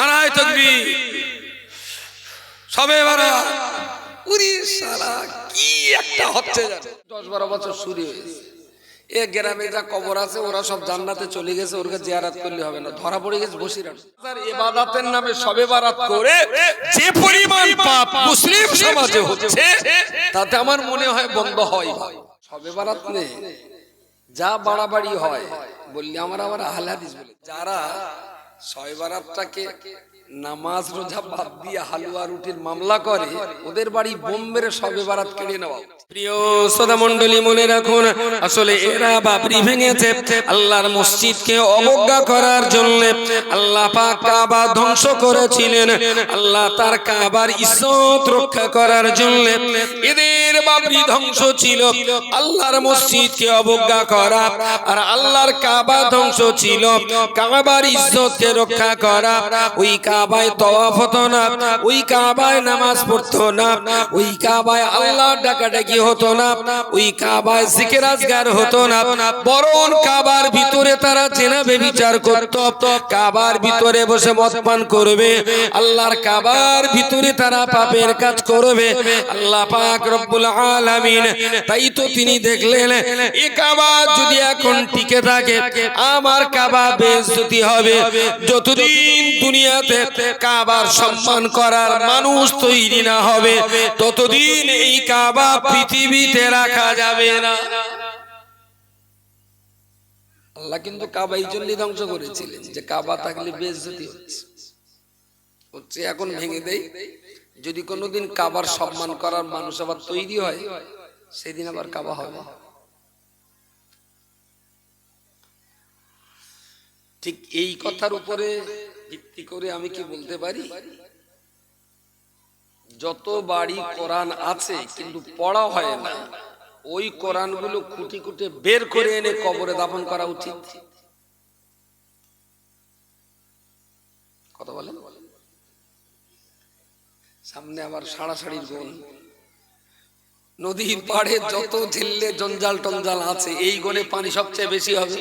নারায়ে তাকবীর, সবে বারাত। উরি শালা কি একটা হচ্ছে জানো, 10-12 বছর শুরু হয়েছে। এ গ্রামে যা কবর আছে ওরা সব জান্নাতে চলে গেছে, ওরকে জিয়ারত করলে হবে না, ধরা পড়ে গেছে বসিরহাট। ইবাদতের নামে সবে বারাত করে যে পরিমাণ পাপ মুসলিম সমাজে হচ্ছে তাতে আমার মনে হয় বন্ধ হয়। সবে বারাত নেই, যা বাড়াবাড়ি হয় বললি আমার আহলে হাদিস বলে, যারা সবে বারাতটাকে নামাজ রোজা বাদ দিয়ে হালুয়া রুটির মামলা করে, ওদের বাড়ি বোম মেরে সবে বারাত কেড়ে নেওয়া। প্রিয় শ্রোতা মণ্ডলী, মনে রাখুন, আসলে এরা বাবরি ভেঙেছে আল্লাহর মসজিদকে অবজ্ঞা করার জন্য। আল্লাহ পাক কাবা ধ্বংস করেছিলেন, আল্লাহ তার কাবার ইজ্জত রক্ষা করার জন্য। এদের বাবরি ধ্বংস ছিল আল্লাহর মসজিদকে অবজ্ঞা করা, আর আল্লাহর কাবা ধ্বংস ছিল কাবার ইজ্জতকে রক্ষা করা। ওই কাবায় তওয়াফ হতো না, ওই কাবায় নামাজ পড়তো না, ওই কাবায় আল্লাহর ডাকাডাকি হতো না, ওই কাবায় জিকির আজগার হতো না, বরং কাবার ভিতরে তারা জেনা ব্যভিচার করত, কাবার ভিতরে বসে মদ পান করবে, আল্লাহর কাবার ভিতরে তারা পাপের কাজ করবে। আল্লাহ পাক রব্বুল আলামিন তাই তো তিনি দেখলেন এই কাবা যদি এখন টিকে থাকে আমার কাবা বেইজ্জতি হবে। যতদিন দুনিয়াতে কাবার সম্মান করার মানুষ তৈরি না হবে ততদিন এই কাবা পৃথিবীতে রাখা যাবে না। আল্লাহ কিন্তু কাবা এই জন্যই ধ্বংস করেছিলেন যে কাবা থাকলে বেইজ্জতি হচ্ছে, এখন ভেঙে দেই। যদি কোনোদিন কাবার সম্মান করার মানুষ আবার তৈরি হয় সেদিন আবার কাবা হবে। ঠিক এই কথার উপরে ভিত্তি করে আমি কি বলতে পারি, যত বাড়ি কোরআন আছে কিন্তু পড়া হয় না, ওই কোরআনগুলো খুঁটি খুঁটে বের করে এনে কবরে দাফন করা উচিত। কথা বলেন। সামনে আবার সাড়াসাড়ির গুণ, নদীর পাড়ে যত ঝিল্লে জঞ্জাল টঞ্জাল আছে এই গনে পানি সবচেয়ে বেশি হবে,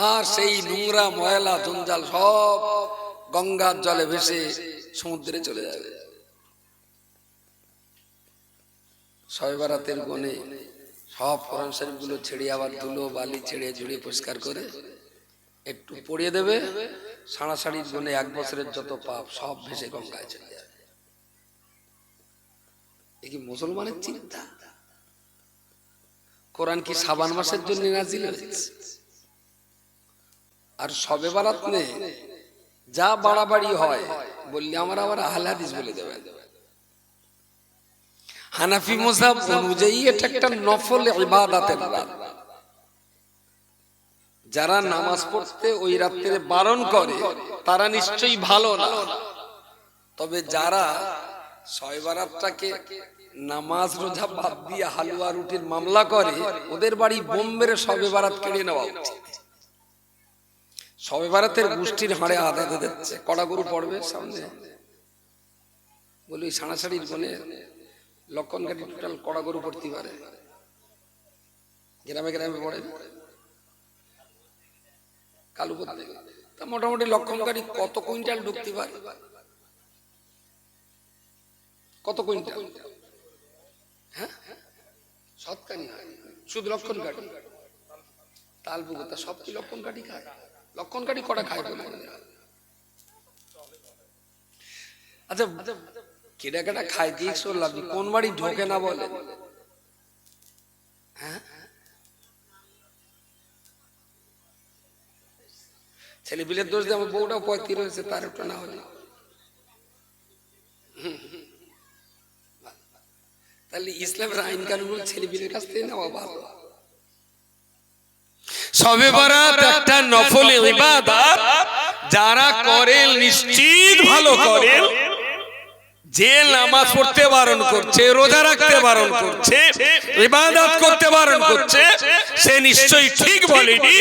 আর সেই নোংরা ময়লা জঞ্জাল সব গঙ্গার জলে ভেসে সমুদ্রে চলে যাবে। শবে বারাতের গনে সব কোরআন শরীফ গুলো ছেড়ে আবার ধুলো বালি ছেড়ে ঝুড়িয়ে পরিষ্কার করে একটু পড়িয়ে দেবে, সাড়াসাড়ির গনে 1 বছরের যত পাপ সব ভেসে গঙ্গায় চলে যাবে। এ কি মুসলমানের চিন্তা? কোরআন কি শাবান মাসের জন্য নাজিল হয়েছে? আর শবে বারাত নেই, যা বাড়াবাড়ি হয় বললি আমার আহলে হাদিস বলে দেবেন। হানাফি মাযহাব অনুযায়ী এটা একটা নফল ইবাদতের রাত। যারা নামাজ পড়তে ওই রাতে বারণ করে তারা নিশ্চয়ই ভালো না, তবে যারা শবে বারাতটাকে নামাজ রোজা বাদ দিয়ে হালুয়া রুটির মামলা করে ওদের বাড়ি বোম মেরে শবে বারাত কেড়ে নেওয়া উচিত। শবে বারাতের গোষ্ঠীর হাড়ে আঘাত দিচ্ছে, কড়া গরু পড়বে সামনে, বলি সাড়াসাড়ির গনে লক্ষণ গাড়ি টোটাল কড়া গরু পড়তে পারে। গ্রামে গ্রামে পড়ে কালু করতে, তা মোটামুটি লক্ষণ গাড়ি কত কুইন্টাল ঢুকতে পারে? কত কুইন্টাল? হ্যাঁ, সৎকানি হয় শুধু লক্ষণ গাড়ি, তালপুকুর, তা সব কি লক্ষণ গাড়ি খায়? লক্ষণ গাড়ি কটা খায় বলে? আচ্ছা, কেডা কেডা খায় দিয়ে শুনলাম, কোন বাড়ি ঢোকে না বলে? হ্যাঁ, ছেলে বিলের দোষ দিয়ে আমার বউটাও 35 হয়েছে, তার একটা না হলে। তাহলে ইসলামের আইন কানুন ছেলে বিলের কাছ থেকে নেওয়া ভালো। শবে বারাত একটা নফল ইবাদত, যারা করেন নিশ্চিত ভালো করেন। যে নামাজ পড়তে বারণ করছে, রোজা রাখতে বারণ করছে, ইবাদত করতে বারণ করছে, সে নিশ্চয়ই ঠিক বলেনি।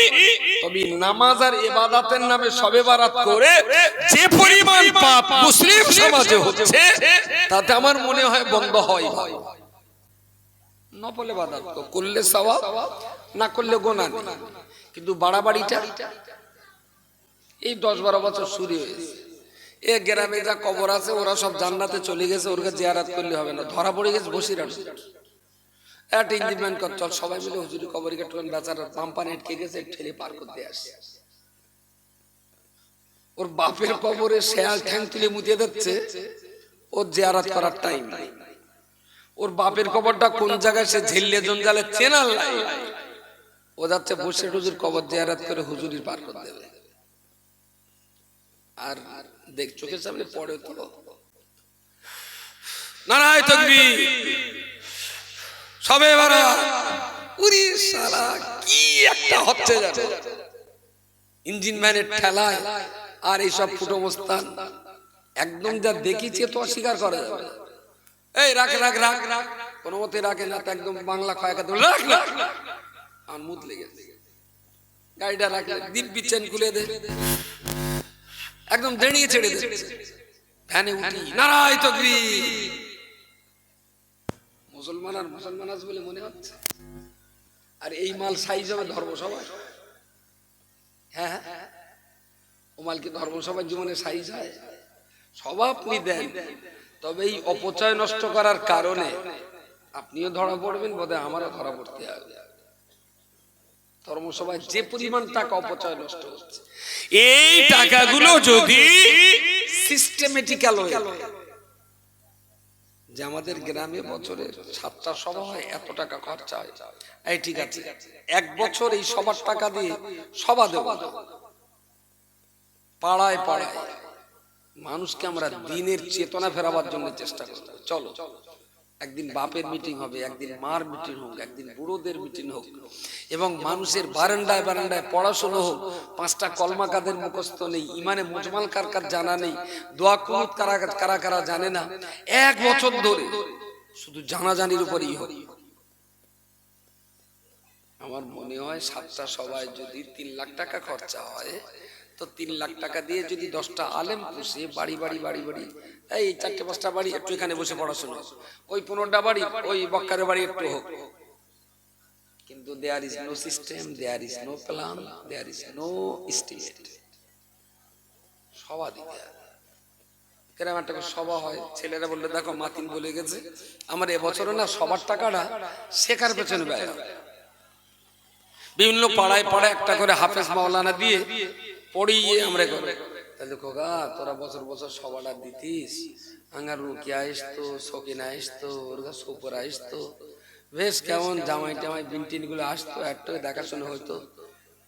তবে নামাজ আর ইবাদতের নামে শবে বারাত করে যে পরিমাণ পাপ মুসলিম সমাজে হচ্ছে তাতে আমার মনে হয় বন্ধ হয়। নফল ইবাদত করলে সওয়াব, না করলে গুনাহ নেই। কিন্তু বাড়াবাড়িটা এই 10-12 বছর শুরু হয়েছে। এ গ্রামে যা কবর আছে ওরা সব জান্নাতে চলে গেছে, ওরকে জিয়ারত করলে হবে না, ধরা পড়ে গেছে বসিরহাট। একটা ইঞ্জিনম্যান কর, চল সবাই মিলে হুজুরি কবরে কাটবেন, বেচারা পাম্পান আটকে গেছে, ঠেলে পার করতে আসে। ওর বাপের কবরে শেয়াল ঠ্যাং তুলে মুতিয়ে দিচ্ছে, ওর জিয়ারত করার টাইম নাই। ওর বাপের কবরটা কোন জায়গায় সে ঝিল্লে জঞ্জালে চেনার লাই, ও যাচ্ছে বসে হুজুর কবর জিয়ারত করে হুজুরি পার করে দেবে। আর দেখ চোখের সামনে পড়ে তো নারায়ে তাকবীর, সবে বারাত, উরি শালা কি একটা হচ্ছে জানো, ইঞ্জিন ম্যানের ঠেলায় আর এইসব ফুটো মস্তান একদম যা দেখিছে তো অস্বীকার করে যাবে। এই রাখ রাখ রাখ রাখ, কোনো মতে রাখে না, একদম বাংলা কয়েক রাখ রাখ, আর মুত লেগেছে। গাড়িটা রাখলে দিব্যি চেন খুলে দে, একদম দাঁড়িয়ে ছেড়ে দে, ভ্যানে উঠি নারায়ে তাকবীর। মুসলমান আর মুসলমান আছে বলে মনে হচ্ছে, আর এই মাল সাইজ হবে ধর্মসভায়? হ্যাঁ, ও মাল কি ধর্মসভার জীবনে সাইজ হয়? সব আপনি দেন, তবে এই অপচয় নষ্ট করার কারণে আপনিও ধরা পড়বেন, বোধহয় আমারও ধরা পড়তে হবে। ধর্মসভায় যে পরিমাণ টাকা অপচয় নষ্ট হচ্ছে, এই টাকাগুলো যদি সিস্টেমেটিক্যাল হয়, যে আমাদের গ্রামে বছরে 7টা সভা হয়, এত টাকা খরচা হয়, এই ঠিক আছে, এক বছর এই সবার টাকা দিয়ে সভা দেব, পাড়ায় পাড়ায় মানুষকে আমরা দিনের চেতনা ফেরাবার জন্য চেষ্টা করব। চলো একদিন বাপের মিটিং হবে, একদিন মার মিটিং হোক, একদিন বুড়োদের মিটিং হোক, এবং মানুষের বারান্দায় বারান্দায় পড়াশোনা হোক। 5টা কলমা কাদের মুখস্থ নেই, ইমানে মুজমাল কার কার জানা নেই, দোয়া কুনুত কারা কারা জানে না, এক বছর ধরে শুধু জানাজানির উপরেই হোক। আমার মনে হয় 7টা সভায় যদি 3 লাখ টাকা খরচা হয়, তো 3 লাখ টাকা দিয়ে যদি 10টা আলেম পুষে বাড়ি বাড়ি বাড়ি বাড়ি, এই 4-5টা বাড়ি একটু এখানে বসে পড়াশোনা, ওই 15টা বাড়ি ওই বক্কারের বাড়ি একটু হোক, কিন্তু there is no system, there is no plan, there is no estimate. সভা দিতে হবে, কেরাম একটা সভা হয়, ছেলেরা বললে দেখো মাতিন বলে গেছে, আমার এবছরও না সবার টাকাটা শেখার পেছনে ব্যয় হবে। বিভিন্ন পাড়ায় পাড়ায় একটা করে হাফেজ মাওলানা দিয়ে পড়িয়ে আমরা করে, তাহলে খোকা তোরা বছর বছর সবাটা দিতিস, আঙ্গার রুকিয়া আসতো, সকিনা আসতো, ওরগা সুপর আসতো, বেশ কেমন জামাই টামাই বিনটিন গুলো আসতো, একটু দেখাশোনা হইতো,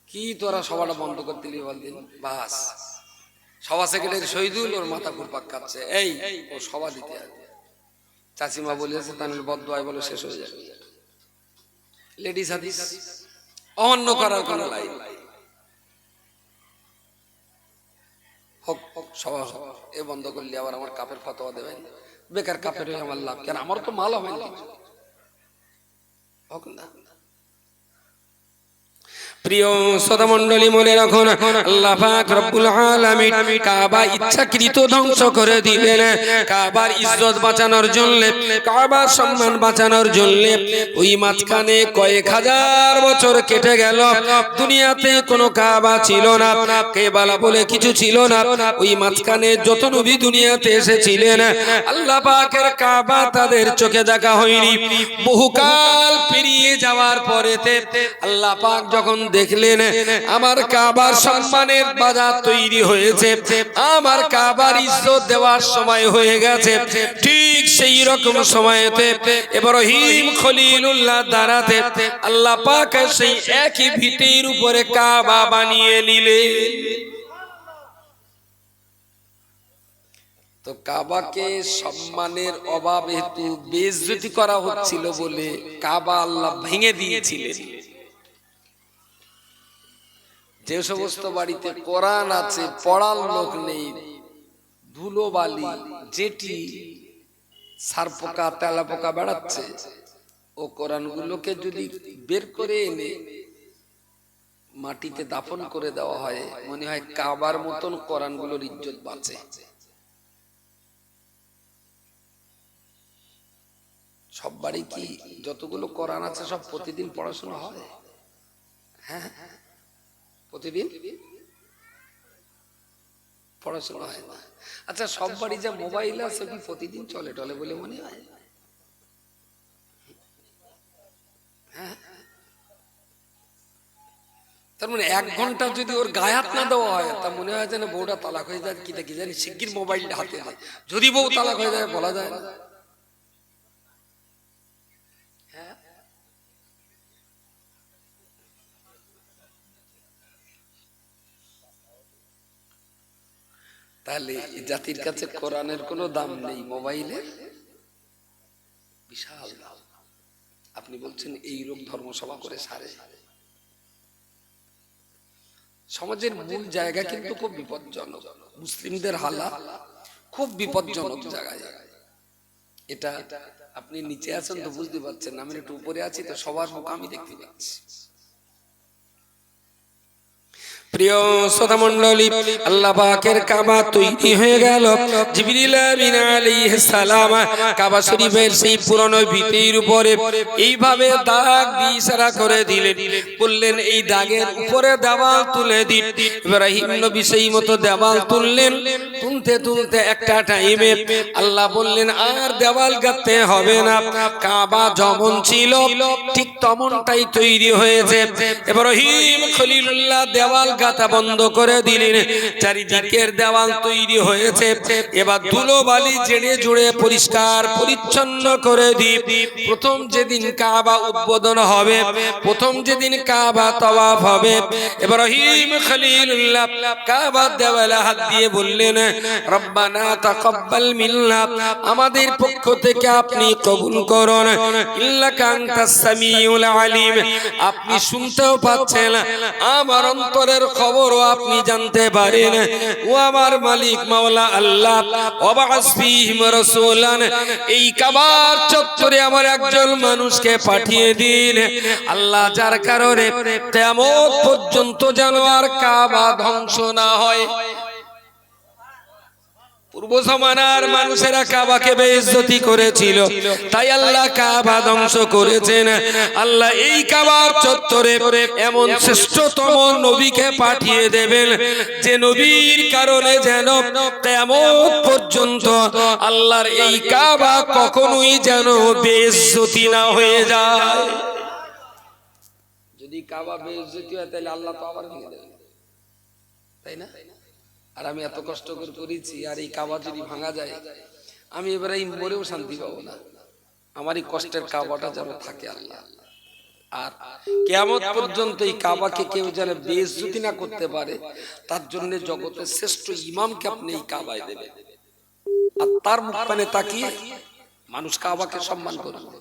কি তোরা সবাটা বন্ধ করে দিলি বলদিন? বাস সভা সেক্রেটারি শহীদুল ওর মাথা ঘুরপাক খাচ্ছে, এই ও সভা দিতে হবে, চাচিমা বলেছে তাহলে বদদোয়া বলে শেষ হয়ে যাবে। লেডিস হাদিস অমান্য করার কোনো লাইন হোক, সভা হোক, এ বন্ধ করলে আবার আমার কাপের ফতোয়া দেবেন, বেকার কাপের হয়ে আমার লাভ কেন? আমার তো মাল হবে না, হোক না। প্রিয় শ্রোতা মণ্ডলী, মনে রাখুন আল্লাহ পাক রব্বুল আলামিন কাবা ইচ্ছাকৃত ধ্বংস করে দিলেন। কাবার ইজ্জত বাঁচানোর জন্য, কাবার সম্মান বাঁচানোর জন্য ওই মাঝখানে কয়েক হাজার বছর কেটে গেল, দুনিয়াতে কোনো কাবা ছিল না, কেবালা বলে কিছু ছিল না। ওই মাঝখানে যত নবী দুনিয়াতে এসেছিলেন, আল্লাহ পাকের কাবা তাদের চোখে দেখা হয়নি। বহুকাল পেরিয়ে যাওয়ার পরেতে আল্লাহ পাক যখন দেখলেন আমার কাবার সম্মানের বাজার তৈরি হয়েছে, আমার কাবার ইজ্জত দেওয়ার সময় হয়ে গেছে, ঠিক সেই রকম সময়েতে ইব্রাহিম খলিলুল্লাহ দাঁড়াতে আল্লাহ পাক সেই একই ভিটের উপরে কাবা বানিয়ে নিলেন। তো কাবাকে সম্মানের অভাব হেতু বেইজ্জতি করা হচ্ছিল বলে কাবা আল্লাহ ভেঙে দিয়েছিলেন। যে সমস্ত বাড়িতে কোরআন আছে, পড়ার লোক নেই, ধুলো বালি যেটি সার পোকা তেলা পোকা বেড়াচ্ছে, ও কোরআনগুলোকে যদি বের করে এনে মাটিতে দাফন করে দেওয়া হয়, মনে হয় কাবার মতন কোরআনগুলোর ইজ্জত বাঁচে। সব বাড়ি কি যতগুলো কোরআন আছে সব প্রতিদিন পড়াশোনা হয়? হ্যাঁ, প্রতিদিন পড়াশোনা হয় না। আচ্ছা, সব বাড়ি যে মোবাইল আছে কি প্রতিদিন চলে টলে বলে মনে হয়? হ্যাঁ, তার মানে 1 ঘন্টা যদি ওর গায়ে হাত না দেওয়া হয়, তা মনে হয় যেন বউটা তালাক হয়ে যায়, কি দেখি জানি শিগগির মোবাইলটা হাতে দেয়। যদি বউ তালাক হয়ে যায় বলা যায় না। হ্যাঁ, তাহলে জাতির কাছে কোরআনের কোনো দাম নেই, মোবাইলের বিশাল দাম। আপনি বলছেন এই রোগ ধর্মসভা করে সারে। সমাজের মূল জায়গা কিন্তু খুব বিপজ্জনক, মুসলিমদের হালা খুব বিপজ্জনক জায়গায়। এটা আপনি নিচে আছেন তো বুঝতে পারছেন, আমি একটু উপরে আছি তো সবার মুখ আমি দেখতে পাচ্ছি। প্রিয় শ্রোতা মণ্ডলী, আল্লাহ পাকের কাবা তৈরি হয়ে গেল। জিবরিল আমিন আলাইহিস সালাম কাবা শরীফের সেই পুরনো ভিতের উপরে এইভাবে দাগ দিয়ে ইশারা করে দিলেন, বললেন এই দাগের উপরে দেওয়াল তুলে দিন। ইব্রাহিম নবী সেই মতো দেওয়াল তুললেন। তুলতে তুলতে একটা টাইমে আল্লাহ বললেন আর দেওয়াল গাঁথতে হবে না, কাবা যেমন ছিল ঠিক তেমনটাই তৈরি হয়েছে। ইব্রাহিম খলিলুল্লাহ দেওয়াল গাঁথা বন্ধ করে দিলেন, চারিদিকের দেওয়াল তৈরি হয়েছে। এবার ধুলো বালি জেড়ে জুড়ে পরিষ্কার পরিচ্ছন্ন করে দিই। প্রথম যেদিন কাবা উদ্বোধন হবে, প্রথম যেদিন কাবা তাওয়াফ হবে, ইব্রাহিম খলিলুল্লাহ কাবার দেওয়ালে হাত দিয়ে বললেন রব্বানা তাকাব্বাল মিন্না, আমাদের পক্ষ থেকে আপনি কবুল করুন, ইন্নাকা আনতাস সামিউল আলিম, আপনি শুনতেও পাচ্ছেন, আমার অন্তরের খবরও আপনি জানতে পারেন। ও আমার মালিক মাওলা আল্লাহ, ওয়াবাস ফীহিম রাসূলান, এই কাবার চত্বরে আমার একজন মানুষকে পাঠিয়ে দিন আল্লাহ, যার কারণে কিয়ামত পর্যন্ত যেন আর কাবা ধ্বংস না হয়। পূর্ব জমানার মানুষেরা কাবাকে বেইজ্জতি করেছিল, তাই আল্লাহ কাবা ধ্বংস করেছেন। আল্লাহ এই কাবার চত্বরে এমন শ্রেষ্ঠতম নবীকে পাঠিয়ে দেবেন, যে নবীর কারণে যেন কিয়ামত পর্যন্ত আল্লাহর এই কাবা কখনোই যেন বেইজ্জতি না হয়ে যায়। যদি কাবা বেইজ্জতি হয় তাহলে আল্লাহ তো আবার ভেঙে দেবেন, তাই না? আর আমি এত কষ্ট করে করেছি, আর এই কাবা যদি ভাঙা যায়, আমি এবারে মরেও শান্তি পাবো না। আমার এই কষ্টের কাবাটা যেন থাকে আল্লাহ, আর কিয়ামত পর্যন্ত এই কাবাকে কেউ যেন বেইজ্জতি না করতে পারে, তার জন্য জগতের শ্রেষ্ঠ ইমামকে আপনি এই কাবায় দেবেন, আর তার মুখপানে তাকিয়ে মানুষ কাবাকে সম্মান করবে।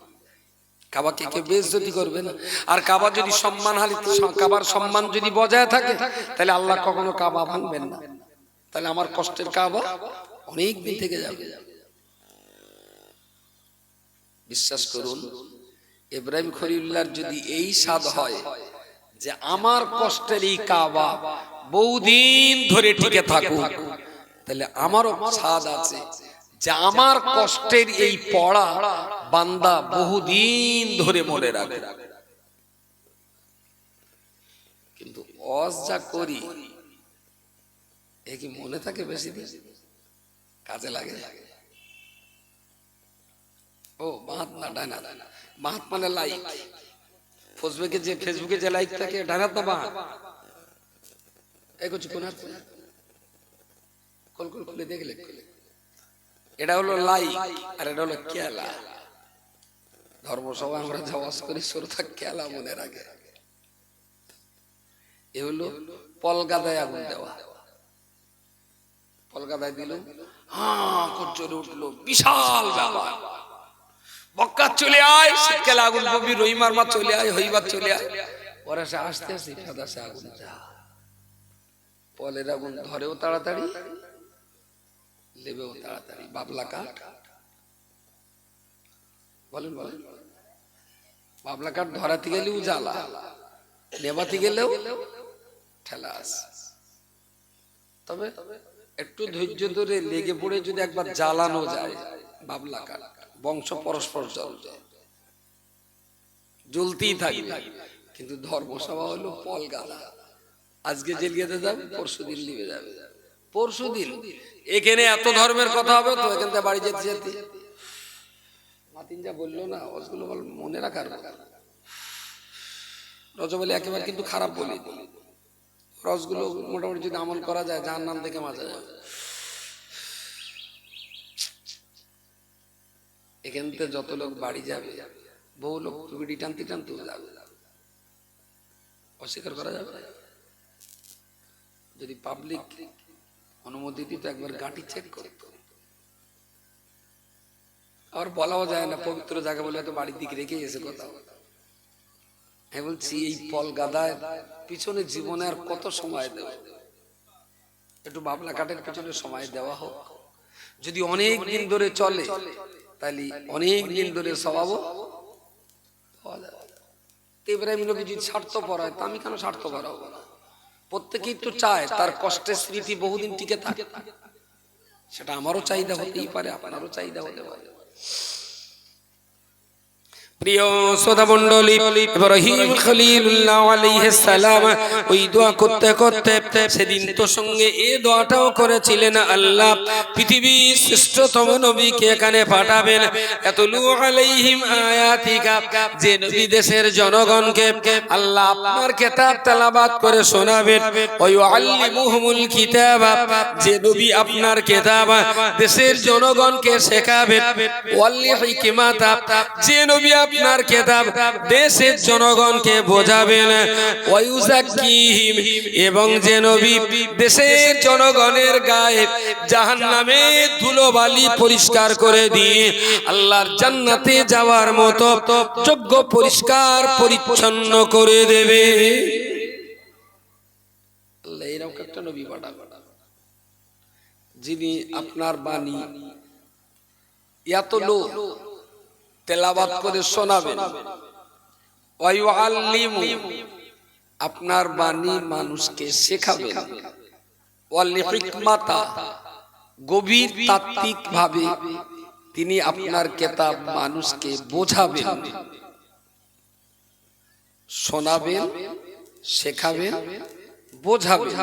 কাবাকে কেউ বেইজ্জতি করবে না। আর কাবা যদি সম্মান হারিত, কাবার সম্মান যদি বজায় থাকে, তাহলে আল্লাহ কখনো কাবা ভাঙবেন না। তাহলে আমার কষ্টের কাবা অনেক দিন থেকে যাবে। বিশ্বাস করুন, ইব্রাহিম খলিলুল্লাহর যদি এই স্বাদ হয় যে আমার কষ্টের এই কাবা বহুদিন ধরে টিকে থাকুক, তাহলে আমারও স্বাদ আছে যে আমার কষ্টের এই পড়া বান্দা বহুদিন ধরে মনে রাখে। কিন্তু অজ যা করি এ কি মনে থাকে বেশি দিন? কাজে লাগে? ও বাহাত না ডানা, বাহাত মানে লাইক। ফেসবুকে যে লাইক থাকে ডানাত না বাহাত? এই করছি কোন হাত কল কল খুলে দেখলে, এটা হলো লাইক আর এটা হলো কেলা। ধর্মসভা আমরা যা ওয়াজ করি শ্রোতা কেলা মনে রাখে। এ হলো পলগাদায় আগুন দেওয়া। কলকাতায় দিল, চলে উঠলো, বিশাল ব্যাপার। বক্কা চলে আয়, শীতকালে আগুন কবি, রহিমার মা চলে আয়, হইবার চলে আয়। ওরা সে আস্তে আস্তে ফাদাসে আগুন যা, পলের আগুন ধরেও তাড়াতাড়ি, লেবেও তাড়াতাড়ি। বাবলা কাঠ বলেন বলেন, বাবলা কাঠ ধরাতে গেলেও জ্বালা, নেবাতে গেলেও ঠেলা আছে। তবে একটু ধৈর্য ধরে লেগে পড়ে যদি একবার জ্বালানো যায়, বাবলা কাঠ বংশ পরস্পর জ্বলতেই থাকবে। কিন্তু ধর্মসভা হলো পল গাদা, আজকে জেলিয়ে যাবে, পরশু দিন নিবে যাবে, পরশুদিন এখানে এত ধর্মের কথা হবে তো এখান থেকে বাড়ি যেতে যেতে মাতিন যা বললো না ওগুলো মনে রাখার রজব আলী একেবারে কিন্তু খারাপ বলি রসগুলো মোটামুটি যদি আমল করা যায় জাহান্নাম থেকে মাজা যাবে। এখান থেকে যত লোক বাড়ি যাবে বহু লোক বিড়ি টানতে টানতে যাবে, অস্বীকার করা যাবে। যদি পাবলিক অনুমতি দিত একবার গাঁটি চেক করত। আর বলাও যায় না পবিত্র জায়গা বলে হয়তো বাড়ির দিকে রেখে গেছে কোথাও। আমি বলছি এই পল গাদায় পিছনে জীবনে আর কত সময় দেব, একটু বাবলা কাঠের পিছনে সময় দেওয়া হোক। যদি অনেক দিন ধরে চলে তাহলে অনেক দিন ধরে স্বভাবও পাওয়া যাবে। ইব্রাহিম নবী যদি স্বার্থপর হয় তা আমি কেন স্বার্থপর হব না? প্রত্যেকেই তো চায় তার কষ্টের স্মৃতি বহুদিন টিকে থাকে। সেটা আমারও চাহিদা হতেই পারে, আপনারও চাহিদা হতে পারে। প্রিয় শ্রোতা মণ্ডলী, ইব্রাহিম খলিলুল্লাহ আলাইহিস সালাম ওই দোয়া করতে করতে সেদিন তো সঙ্গে এই দোয়াটাও করেছিলেন, আল্লাহ পৃথিবীর শ্রেষ্ঠতম নবীকে এখানে পাঠাবেন, এতলু আলাইহিম আয়াতিকা, যে নবী দেশের জনগণকে আল্লাহ আপনার কিতাব তেলাওয়াত করে শোনাবেন, ওয়া ইউআল্লিমুহুমুল কিতাবা, যে নবী আপনার কিতাব দেশের জনগণকে শেখাবেন, ওয়াল হিকমাতা, যে নবী আপনার কিতাব দেশের জনগণকে বোঝাবেন, ওয়ায়ুযাক্কিহিম, এবং যে নবী দেশের জনগণের গায়ে জাহান্নামের ধুলোবালি পরিষ্কার করে দিয়ে আল্লাহর জান্নাতে যাওয়ার মতো যোগ্য পরিষ্কার পরিচ্ছন্ন করে দেবে। আল্লাহ এরকম একটা নবী পাঠাবেন যিনি আপনার বাণী এত লোক তেলাওয়াত করে শোনাবেন, ওয়া ইউআল্লিমু, আপনার বাণী মানুষকে শেখাবেন, ওয়াল হিকমাতা, গভীর তাত্ত্বিক ভাবে তিনি আপনার কিতাব মানুষকে বোঝাবেন, শোনাবেন, শেখাবেন, বোঝাবেন,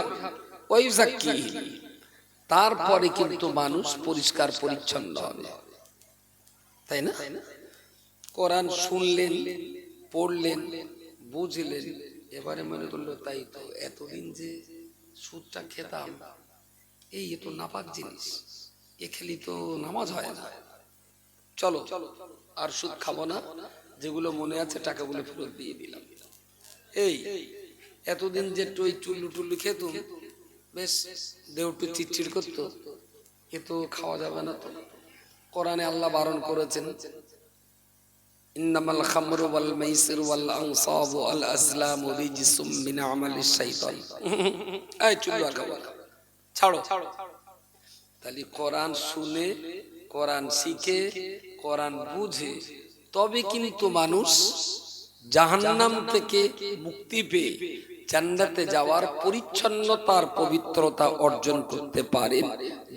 ওয়া ইউযাক্কিহিম, তারপরে কিন্তু মানুষ পরিষ্কার পরিচ্ছন্ন হবে। তাই না? কোরআন শুনলেন, পড়লেন, বুঝলেন, এবারে মনে করলো তাই তো এতদিন যে সুদটা খেতাম এই তো নাপাক জিনিস, এ খেলি তো নামাজ হয় না, চলো আর সুদ খাবো না, যেগুলো মনে আছে টাকাগুলো ফেরত দিয়ে দিলাম। এই এতদিন যে ওই চুল্লু টুল্লু খেতুম, বেশ দেহটু চিটচিট করতো, এ তো খাওয়া যাবে না। তো কোরআনে আল্লাহ বারণ করেছেন, ইন্নামাল খামরু ওয়াল মাইসিরু ওয়াল আনসাবু ওয়াল আজলামু রিজসুম মিন আমালিশ শাইতান। এই চুল্লু আর খাবো না, ছাড়ো। তাহলে কোরআন শুনে, কোরআন শিখে, কোরআন বুঝে তবে কিন্তু মানুষ জাহান্নাম থেকে মুক্তি পেয়ে জান্নাতে যাওয়ার পরিচ্ছন্নতার পবিত্রতা অর্জন করতে পারে।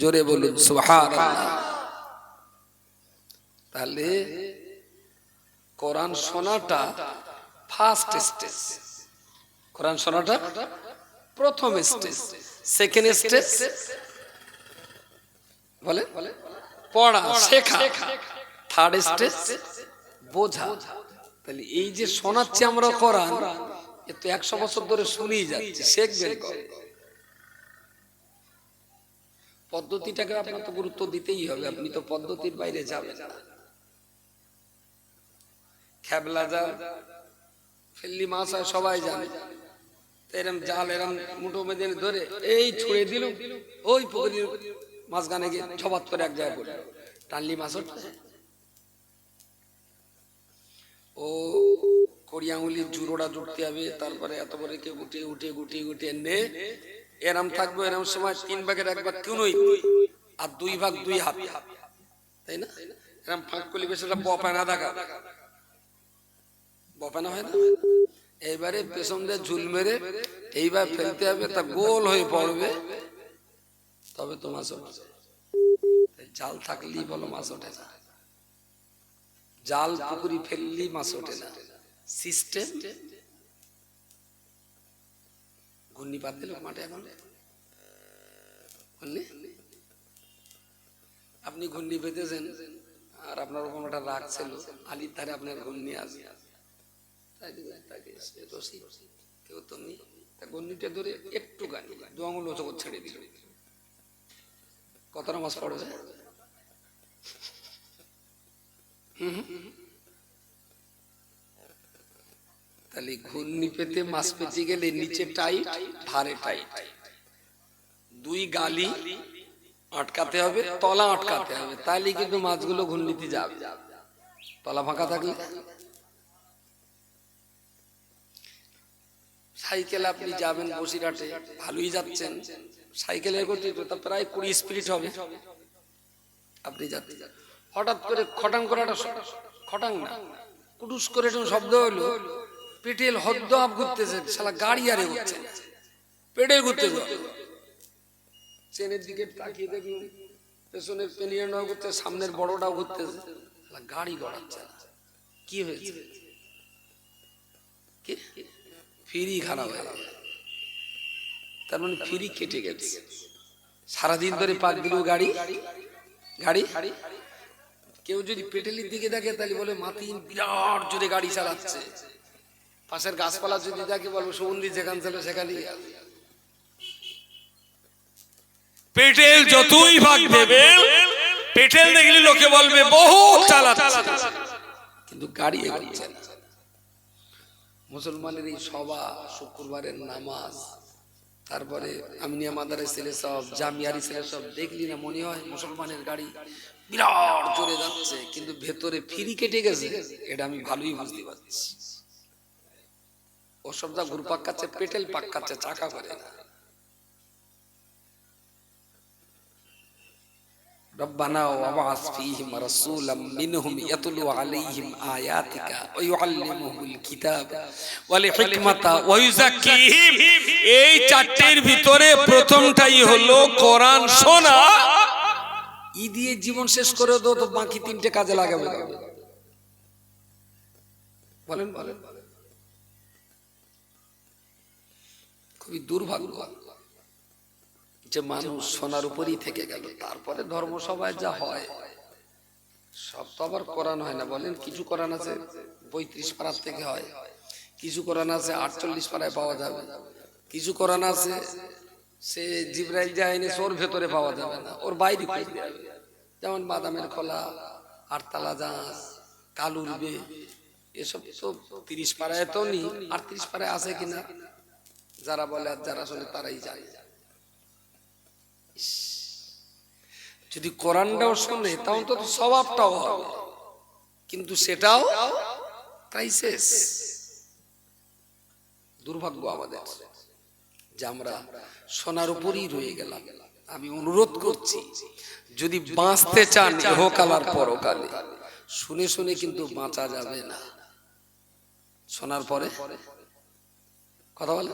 জোরে বলুন সুবহানাল্লাহ। তাহলে কোরআন শোনাটা ফার্স্ট স্টেজ, কোরআন শোনাটা প্রথম স্টেজ, সেকেন্ড স্টেজ বলে পড়া শেখা, থার্ড স্টেজ বোঝা। তাহলে এই যে শোনাচ্ছি আমরা কোরআন, এ তো 100 বছর ধরে শুনেই যাচ্ছে, শিখবেন কবে? পদ্ধতিটাকে আপনার তো গুরুত্ব দিতেই হবে, আপনি তো পদ্ধতির বাইরে যাবেন না। খেবলা জাল, ফেললি মাছ হয় সবাই জানে, এরম জাল এরম মুঠো মেদিনে ধরে এই ছুঁড়ে দিল, ওই পুকুরের মাঝখানে গিয়ে ছবাত করে এক জায়গায় পড়ে টানলি মাছ ওঠে। ও কড়ি আঙুলির জুড়োটা জুড়তে হবে, তারপরে এত বড় কে গুটিয়ে গুটিয়ে গুটিয়ে গুটিয়ে নে এরম থাকবো। এরম সময় 3 ভাগের 1 ভাগ কোনই আর 2 ভাগ 2 হাত, তাই না? এরম ফাঁক করলে বেশ একটা বপানা দেখা, বপানা হয় না? এইবারে পেছন দিয়ে ঝুল মেরে এইবার ফেলতে হবে, তা গোল হয়ে পড়বে, তবে তো মাছ ওঠে। জাল থাকলেই বলো মাছ ওঠে না, জাল পুকুরি ফেললি মাছ ওঠে না। সিস্টেম ঘূর্ণিপাত দিল মাঠে, এখন আপনি ঘূর্ণি পেতেছেন আর আপনার ওরকম একটা রাগ ছিল, আলির ধারে আপনার ঘূর্ণি আছে, তাই দিবেন তাকে রসি কেউ তুমি ঘূর্ণিটা ধরে একটু গানি 2 আঙুল ওচকর ছেড়ে দিল, কত নামাজ পড়বে? তাহলে ঘূর্ণি পেতে মাছ পেতে গেলে নিচে টাইট, ধারে টাইট, 2 গালি আটকাতে হবে, তলা আটকাতে হবে, তাহলে কিন্তু মাছগুলো ঘূর্ণিতে যাবে। তলা ফাঁকা থাকলে সাইকেল আপনি যাবেন বসিরহাটে, ভালোই যাচ্ছেন, সাইকেলের গতি তো প্রায় 20 স্পিড হবে, আপনি যাচ্ছেন, হঠাৎ করে খটাং করে একটা খটাং না কুটুস করে একটা শব্দ হলো, পেটেল হদ্দ আপ ঘুরতেছে, শালা গাড়ি আরে ঘুরছে, পেটেল ঘুরতেছে, চেনের দিকে তাকিয়ে দেখুন পেছনের পেনিয়াটাও ঘুরতে, সামনের বড়টাও ঘুরতেছে, গাড়ি গড়াচ্ছে না, কি হয়েছে? ফিরি খারাপ হয়ে গেল, তার মানে ফিরি কেটে গেছে, সারাদিন ধরে পাক দিল গাড়ি গাড়ি। কেউ যদি পেটেলির দিকে দেখে তাহলে বলে মাতিন বিরাট জোরে গাড়ি চালাচ্ছে, পাশের গাছপালা যদি দেখে বলবো সুগন্ধি যেখান ছিল সেখানেই। পেটেল যতই ভাগ দেবে, পেটেল দেখলে লোকে বলবে বহু চালাচ্ছে, কিন্তু গাড়ি এগোচ্ছে না। মুসলমানের এই সভা, শুক্রবারের নামাজ, তারপরে আমিনিয়া মাদারের ছেলে সব, জামিয়ারি ছেলে সব দেখলি না মনে হয় মুসলমানের গাড়ি বিরাট জোরে যাচ্ছে, কিন্তু ভেতরে ফিরি কেটে গেছে, এটা আমি ভালোই বুঝতে পারছি। ওসব যা ঘুর পাক্কাচ্ছে, পেটেল পাক্কাচ্ছে, চাকা করে না। ربنا وابعث فيهم رسولا منهم يتلو عليهم آياتك ويعلمهم الكتاب والحكمة ওয়ায়ুযাক্কিহিম। এই চারটির ভিতরে প্রথমটাই হলো কোরআন শোনা। ই দিয়ে জীবন শেষ করে দাও তো বাকি 3টে কাজে লাগাবে, বলেন বলেন। খুবই দুর্ভাগ্য যে মানুষ সোনার উপরই থেকে গেল। তারপরে ধর্মসভায় যা হয় সব তো আবার কোরআন হয় না, বলেন। কিছু কোরআন আছে 35 পারার থেকে হয়, কিছু কোরআন আছে 48 পারায় পাওয়া যাবে, কিছু কোরআন আছে সে জিবরাইল যায়নি, ওর ভেতরে পাওয়া যাবে না, ওর বাইরে খুঁজতে হবে। যেমন বাদামের খোলা, আটতলা জাহাজ, কালুর বে, এসব তো 30 পারায় তো নি, 38 পারায় আছে কিনা যারা বলে আর যারা আসলে তারাই জানে। যদি কোরআনটাও শোনে তাও তো স্বভাবটাও হবে, কিন্তু সেটাও ক্রাইসিস। দুর্ভাগ্য আমাদের যে আমরা সোনার উপরই রয়ে গেলাম। আমি অনুরোধ করছি, যদি বাঁচতে চান ইহকাল আর পরকালে, শুনে শুনে কিন্তু বাঁচা যাবে না। শোনার পরে কথা বলে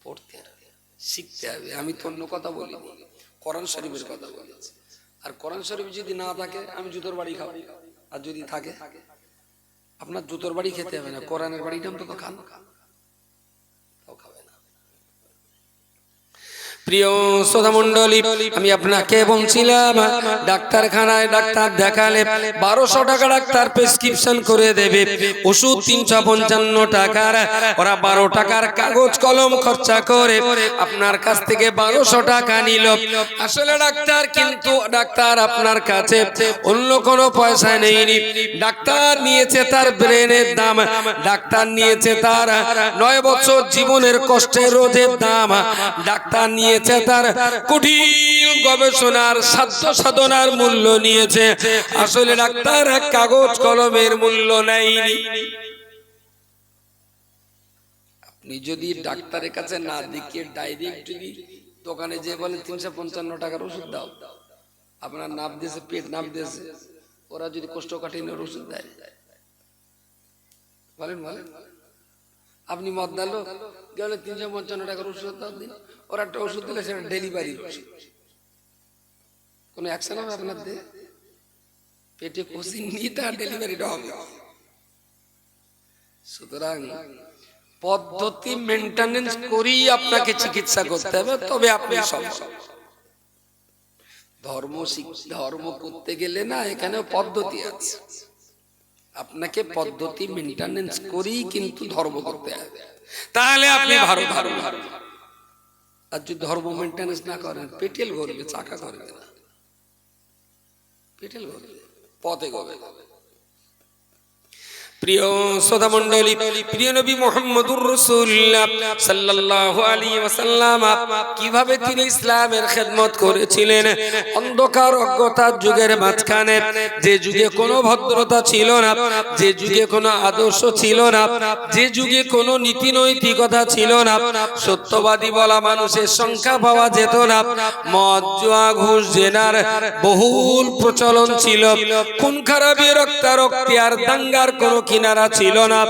পড়তে হবে, শিখতে হবে। আমি তো অন্য কথা বলি, কোরআন শরীফের কথা বলেছি। আর কোরআন শরীফ যদি না থাকে আমি জুতোর বাড়ি খাবো, আর যদি থাকে আপনার জুতোর বাড়ি খেতে হবে না, কোরআনের বাড়িটা তো খান, তাও খাবে না। প্রিয় শ্রোতা মণ্ডলী, আমি আপনাকে বলছিলাম ডাক্তারখানায় ডাক্তার দেখালে 1200 টাকা ডাক্তার প্রেসক্রিপশন করে দেবে, ওষুধ 355 টাকার, ওরা 12 টাকার কাগজ কলম খরচা করে আপনার কাছ থেকে 1200 টাকা নিল। আসলে ডাক্তার কিন্তু ডাক্তার আপনার কাছে অন্য কোনো পয়সা নেয়নি। ডাক্তার নিয়েছে তার ব্রেনের দাম, ডাক্তার নিয়েছে তার 9 বছর জীবনের কষ্টের রোধের দাম, ডাক্তার নিয়েছে তার কঠিন গবেষণার সাধ্য সাধনার মূল্য নিয়েছে। আসলে ডাক্তার কাগজ কলমের মূল্য নেয়নি। আপনি যদি ডাক্তারের কাছে না দেখিয়ে ডাইরেক্ট যদি দোকানে যে বলে 355 টাকার ওষুধ দাও, আপনার নাপ দিয়েছে, পেট নাপ দিয়েছে, ওরা যদি কোষ্ঠকাঠিন্যের ওষুধ দেয়, বলেন বলেন। আপনি মদ দিল গেলে 355 টাকার ওষুধ দাও দিন, ওরা একটা ওষুধ দিলে সেটা ডেলিভারি ওষুধ, কোনো অ্যাকশন হবে আপনার দিয়ে? পেটে কোচিং নিয়ে তার ডেলিভারিটা হবে। সুতরাং পদ্ধতি মেনটেনেন্স করেই আপনাকে চিকিৎসা করতে হবে, তবে আপনি সব ধর্ম করতে গেলে না এখানেও পদ্ধতি আছে, আপনাকে পদ্ধতি মেনটেনেন্স করেই কিন্তু ধর্ম করতে হবে, তাহলে আপনি ভালো ভালো আর যদি ধর্ম মেনটেনেন্স না করেন পেটেল গড়বে, চাকা গড়বে না, পেটেল গড়বে, পথে গড়বে। প্রিয় শ্রোতা মণ্ডলী, প্রিয় নবী মুহাম্মদুর রাসূলুল্লাহ সাল্লাল্লাহু আলাইহি ওয়াসাল্লাম কিভাবে তিনি ইসলামের খেদমত করেছিলেন। অন্ধকার অজ্ঞতার যুগের মাঝখানে, যে যুগে কোনো ভদ্রতা ছিল না, যে যুগে কোনো আদর্শ ছিল না, যে যুগে কোনো নীতি নৈতিকতা ছিল না, সত্যবাদী বলা মানুষের সংখ্যা পাওয়া যেত না, মদ জুয়া ঘুষ জেনার বহুল প্রচলন ছিল, খুন খারাপি রক্তারক্তি আর দাঙ্গার কোনো কিনারা ছিল না।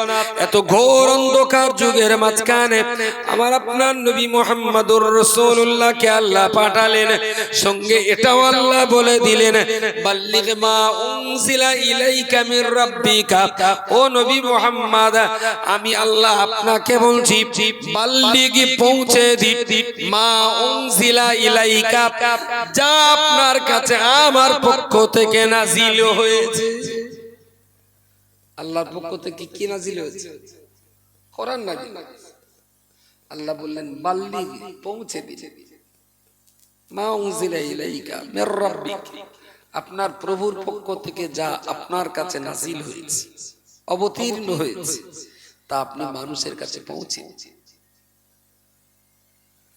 এত ঘোর অন্ধকার যুগের মাঝখানে আমার আপনার নবী মুহাম্মদুর রাসূলুল্লাহকে আল্লাহ পাঠালেন, সঙ্গে এটাও আল্লাহ বলে দিলেন, বাল্লিগ মা উনজিলা ইলাইকা মির রাব্বিকা, ও নবী মুহাম্মদ আমি আল্লাহ আপনাকে বলছি বাল্লিগ পৌঁছে দিন মা উনজিলা ইলাইকা, যা আপনার কাছে আমার পক্ষ থেকে নাজিল হয়েছে। আল্লাহর পক্ষ থেকে কি নাজিল হয়েছে? কোরআন নাজিল। আল্লাহ বললেন বাল্লিগ পৌঁছে দিন মা উনজিলা ইলাইকা মির রাব্বিক, আপনার প্রভুর পক্ষ থেকে যা আপনার কাছে নাজিল হয়েছে, অবতীর্ণ হয়েছে, তা আপনি মানুষের কাছে পৌঁছে দিন।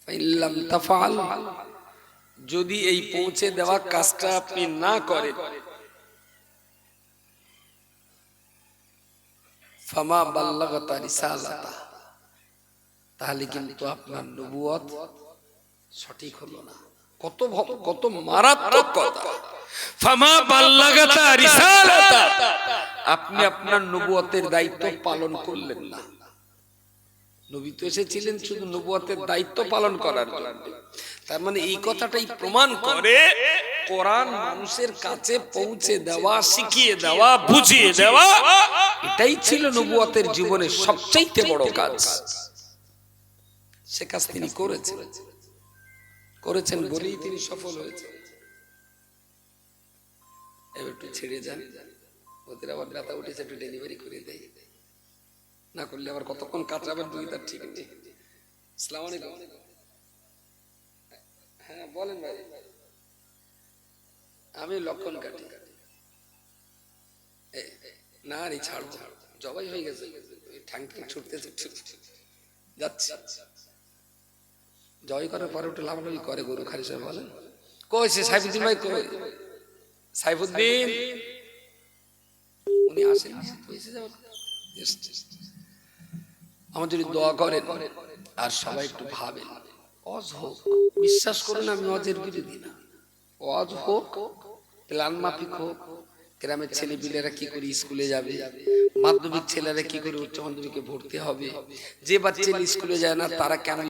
ফাইল্লাম তাফআল, যদি এই পৌঁছে দেওয়া কাজটা আপনি না করেন, ফামা বাল্লাগাতা রিসালাতা, তাহলে কিন্তু আপনার নবুয়ত সঠিক হলো না। কত মারাত্মক কথা। ফামা বাল্লাগাতা রিসালাতা, আপনি আপনার নবুয়তের দায়িত্ব পালন করলেন না। নবী তো এসেছিলেন শুধু নবুয়তের দায়িত্ব পালন করার জন্য। তার মানে এই কথাটাই প্রমাণ করে কোরআন মানুষের কাছে পৌঁছে দেওয়া, শিখিয়ে দেওয়া, বুঝিয়ে দেওয়া, এটাই ছিল নবুয়তের জীবনের সবচেয়ে বড় কাজ। সে কাজ তিনি করেছেন বলেই তিনি সফল হয়েছেন। এবার একটু ছেড়ে যান, ওদের আবার ব্যথা উঠেছে, একটু ডেলিভারি করে দেয়, না করলে আবার কতক্ষণ কাটাবেন দুই তার ঠিক নেই। আসসালামু আলাইকুম। হ্যাঁ বলেন ভাই। আমি লক্ষণ কাটি না রে, ছাড় জবাই হয়ে গেছে, ঠ্যাং ছুটতে যাচ্ছে। জয় করার পরে একটু লাভালাভি করে গরু খালি সব বলেন। কইছে সাইফুদ্দিন ভাই, কই সাইফুদ্দিন? উনি আসেন, আমার যদি দোয়া করেন আর সবাই একটু ভাবেন, অজ হোক, বিশ্বাস করুন আমি অজের বিরোধী না, অজ হোক, প্ল্যান মাফিক হোক, গ্রামের ছেলে পিলেরা কি করে স্কুলে যাবে, মাধ্যমিক ছেলেরা কি করে উচ্চ মাধ্যমিকে ভর্তি হবে, যে বাচ্চা স্কুলে যায় না তারা কেন